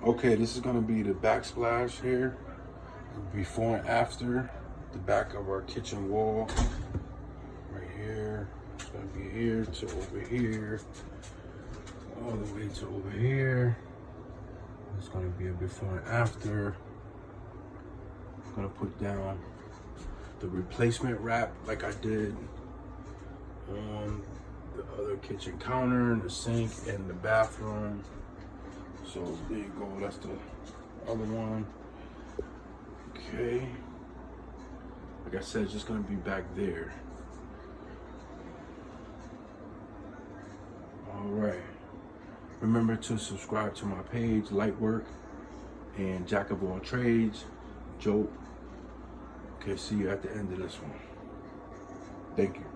Okay, this is gonna be the backsplash here, before and after, the back of our kitchen wall, right here. It's gonna be here to over here, all the way to over here. It's gonna be a before and after. I'm gonna put down the replacement wrap like I did on the other kitchen counter, the sink, and the bathroom. So there you go, that's the other one. Okay. Like I said, it's just gonna be back there. All right. Remember to subscribe to my page, Lightwork and Jack of All Trades, Joe. Okay, see you at the end of this one. Thank you.